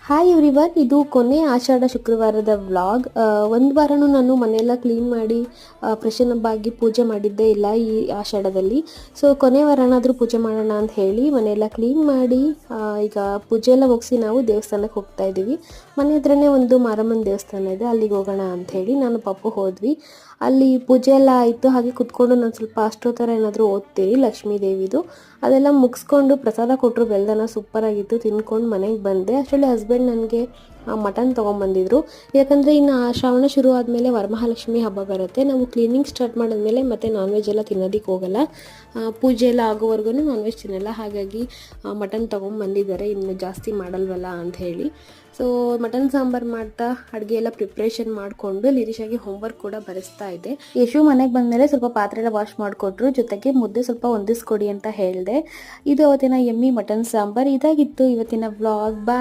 Hi everyone, ಇದು ಕೊನೆ ಆಷಾಢ ಶುಕ್ರವಾರದ ವ್ಲಾಗ್. ಒಂದು ವಾರನೂ ನಾನು ಮನೆಯೆಲ್ಲ ಕ್ಲೀನ್ ಮಾಡಿ ಪ್ರಸನ್ನಬ್ ಆಗಿ ಪೂಜೆ ಮಾಡಿದ್ದೇ ಇಲ್ಲ ಈ ಆಷಾಢದಲ್ಲಿ. ಸೊ ಕೊನೆ ವಾರನಾದರೂ ಪೂಜೆ ಮಾಡೋಣ ಅಂತ ಹೇಳಿ ಮನೆಯೆಲ್ಲ ಕ್ಲೀನ್ ಮಾಡಿ ಈಗ ಪೂಜೆ ಎಲ್ಲ ಮುಗಿಸಿ ನಾವು ದೇವಸ್ಥಾನಕ್ಕೆ ಹೋಗ್ತಾ ಇದ್ದೀವಿ. ಮನೆ ಹತ್ರನೇ ಒಂದು ಮಾರಮ್ಮನ ದೇವಸ್ಥಾನ ಇದೆ, ಅಲ್ಲಿಗೆ ಹೋಗೋಣ ಅಂತ ಹೇಳಿ ನಾನು ಪಪ್ಪು ಹೋದ್ವಿ. ಅಲ್ಲಿ ಪೂಜೆ ಎಲ್ಲ ಆಯಿತು. ಹಾಗೆ ಕುತ್ಕೊಂಡು ನಾನು ಸ್ವಲ್ಪ ಅಷ್ಟೋತ್ತರ ಏನಾದರೂ ಓದ್ತೀರಿ ಲಕ್ಷ್ಮೀ ದೇವಿದು. ಅದೆಲ್ಲ ಮುಗಿಸ್ಕೊಂಡು ಪ್ರಸಾದ ಕೊಟ್ಟರು, ಬೆಲ್ದನ ಸೂಪರಾಗಿತ್ತು. ತಿನ್ಕೊಂಡು ಮನೆಗೆ ಬಂದೆ. ಅಷ್ಟರಲ್ಲಿ ಹಸ್ಬೆಂಡ್ ನನಗೆ ಮಟನ್ ತೊಗೊಂಬಂದಿದ್ರು. ಯಾಕಂದರೆ ಇನ್ನು ಶ್ರಾವಣ ಶುರು ಆದಮೇಲೆ ವರಮಹಾಲಕ್ಷ್ಮಿ ಹಬ್ಬ ಬರುತ್ತೆ. ನಾವು ಕ್ಲೀನಿಂಗ್ ಸ್ಟಾರ್ಟ್ ಮಾಡಿದ್ಮೇಲೆ ಮತ್ತೆ ನಾನ್ ವೆಜ್ ಎಲ್ಲ ತಿನ್ನೋದಕ್ಕೆ ಹೋಗಲ್ಲ. ಪೂಜೆ ಎಲ್ಲ ಆಗೋವರೆಗೂ ನಾನ್ ವೆಜ್ ತಿನ್ನಲ್ಲ. ಹಾಗಾಗಿ ಮಟನ್ ತೊಗೊಂಬಂದಿದ್ದಾರೆ, ಇನ್ನು ಜಾಸ್ತಿ ಮಾಡಲ್ವಲ್ಲ ಅಂತ ಹೇಳಿ. ಸೊ ಮಟನ್ ಸಾಂಬಾರು ಮಾಡ್ತಾ ಅಡುಗೆ ಎಲ್ಲ ಪ್ರಿಪ್ರೇಷನ್ ಮಾಡಿಕೊಂಡು ಲಿರಿಶಾಗಿ ಹೋಮ್ವರ್ಕ್ ಕೂಡ ಬರೆಸ್ತಾ ಇದ್ದೆ. ಯಶು ಮನೆಗೆ ಬಂದಮೇಲೆ ಸ್ವಲ್ಪ ಪಾತ್ರೆ ಎಲ್ಲ ವಾಶ್ ಮಾಡಿಕೊಟ್ರು, ಜೊತೆಗೆ ಮುದ್ದೆ ಸ್ವಲ್ಪ ಹೊಂದಿಸ್ಕೊಡಿ ಅಂತ ಹೇಳಿದೆ. ಇದು ಅವತ್ತಿನ ಯಮ್ಮಿ ಮಟನ್ ಸಾಂಬಾರು. ಇದಾಗಿತ್ತು ಇವತ್ತಿನ ವ್ಲಾಗ್. ಬಾಯ್.